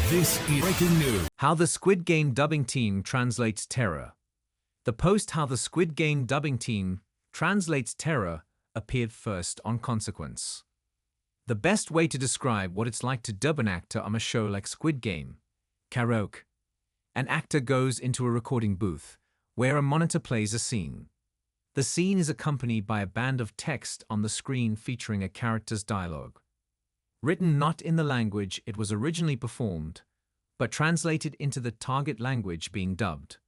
This is breaking news. How the Squid Game dubbing team translates terror. The post How the Squid Game dubbing team translates terror appeared first on Consequence. The best way to describe what it's like to dub an actor on a show like Squid Game, Karaoke. An actor goes into a recording booth where a monitor plays a scene. The scene is accompanied by a band of text on the screen featuring a character's dialogue. Written not in the language it was originally performed, but translated into the target language being dubbed.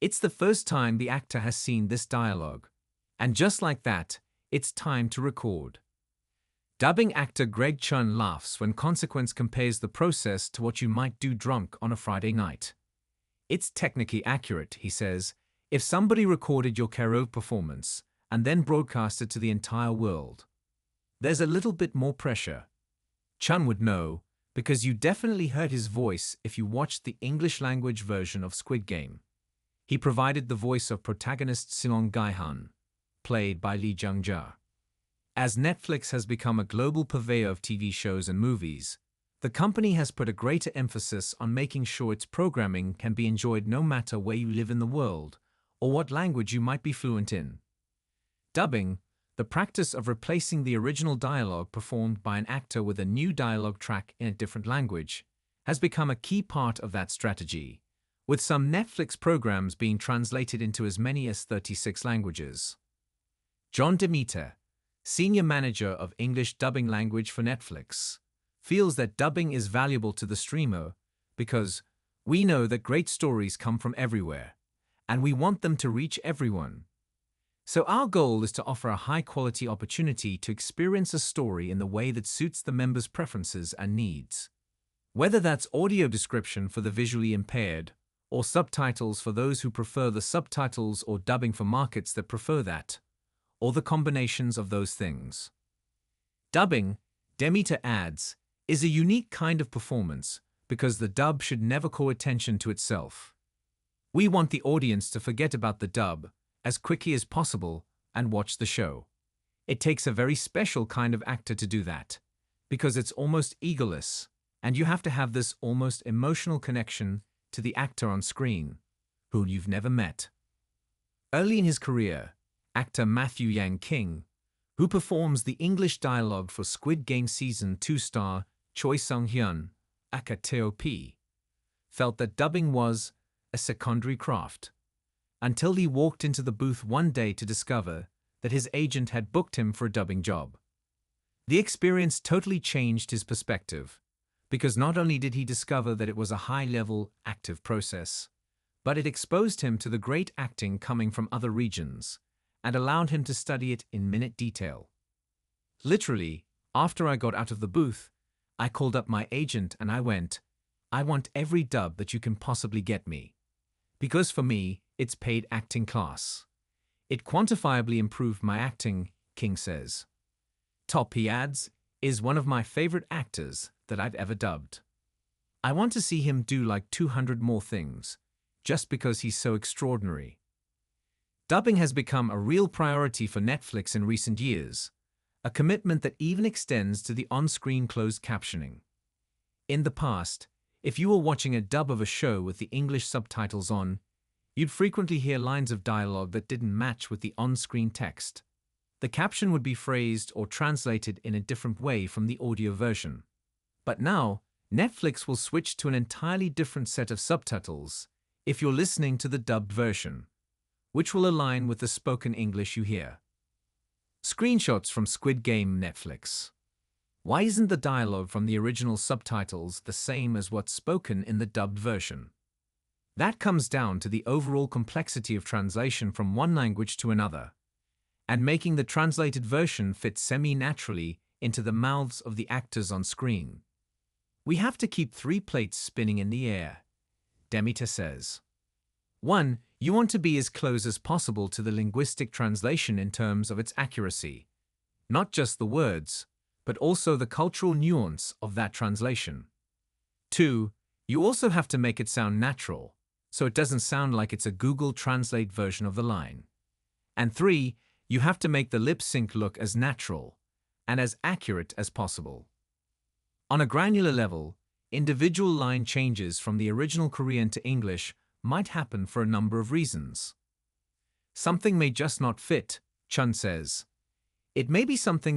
It's the first time the actor has seen this dialogue, and just like that, it's time to record. Dubbing actor Greg Chun laughs when Consequence compares the process to what you might do drunk on a Friday night. It's technically accurate, he says, if somebody recorded your karaoke performance and then broadcast it to the entire world. There's a little bit more pressure. Chun would know, because you definitely heard his voice if you watched the English-language version of Squid Game. He provided the voice of protagonist Silong Gai-han, played by Lee Jung-ja. As Netflix has become a global purveyor of TV shows and movies, the company has put a greater emphasis on making sure its programming can be enjoyed no matter where you live in the world or what language you might be fluent in. Dubbing, the practice of replacing the original dialogue performed by an actor with a new dialogue track in a different language, has become a key part of that strategy, with some Netflix programs being translated into as many as 36 languages. John Demeter, senior manager of English dubbing language for Netflix, feels that dubbing is valuable to the streamer because we know that great stories come from everywhere, and we want them to reach everyone. So our goal is to offer a high-quality opportunity to experience a story in the way that suits the members' preferences and needs. Whether that's audio description for the visually impaired, or subtitles for those who prefer the subtitles or dubbing for markets that prefer that, or the combinations of those things. Dubbing, Demeter adds, is a unique kind of performance because the dub should never call attention to itself. We want the audience to forget about the dub as quickly as possible and watch the show. It takes a very special kind of actor to do that, because it's almost egoless, and you have to have this almost emotional connection to the actor on screen, who you've never met. Early in his career, actor Matthew Yang King, who performs the English dialogue for Squid Game Season 2 star Choi Sung-hyun, aka T.O.P., felt that dubbing was a secondary craft, until he walked into the booth one day to discover that his agent had booked him for a dubbing job. The experience totally changed his perspective, because not only did he discover that it was a high-level, active process, but it exposed him to the great acting coming from other regions, and allowed him to study it in minute detail. Literally, after I got out of the booth, I called up my agent and I went, I want every dub that you can possibly get me. Because for me, it's paid acting class. It quantifiably improved my acting, King says. Top, he adds, is one of my favorite actors that I've ever dubbed. I want to see him do like 200 more things, just because he's so extraordinary. Dubbing has become a real priority for Netflix in recent years, a commitment that even extends to the on-screen closed captioning. In the past, if you were watching a dub of a show with the English subtitles on, you'd frequently hear lines of dialogue that didn't match with the on-screen text. The caption would be phrased or translated in a different way from the audio version. But now, Netflix will switch to an entirely different set of subtitles if you're listening to the dubbed version, which will align with the spoken English you hear. Screenshots from Squid Game Netflix. Why isn't the dialogue from the original subtitles the same as what's spoken in the dubbed version? That comes down to the overall complexity of translation from one language to another, and making the translated version fit semi-naturally into the mouths of the actors on screen. We have to keep 3 plates spinning in the air, Demeter says. 1. You want to be as close as possible to the linguistic translation in terms of its accuracy, not just the words, but also the cultural nuance of that translation. 2. You also have to make it sound natural, so it doesn't sound like it's a Google Translate version of the line. And 3, you have to make the lip sync look as natural and as accurate as possible. On a granular level, Individual line changes from the original Korean to English might happen for a number of reasons. Something may just not fit, Chun says. It may be something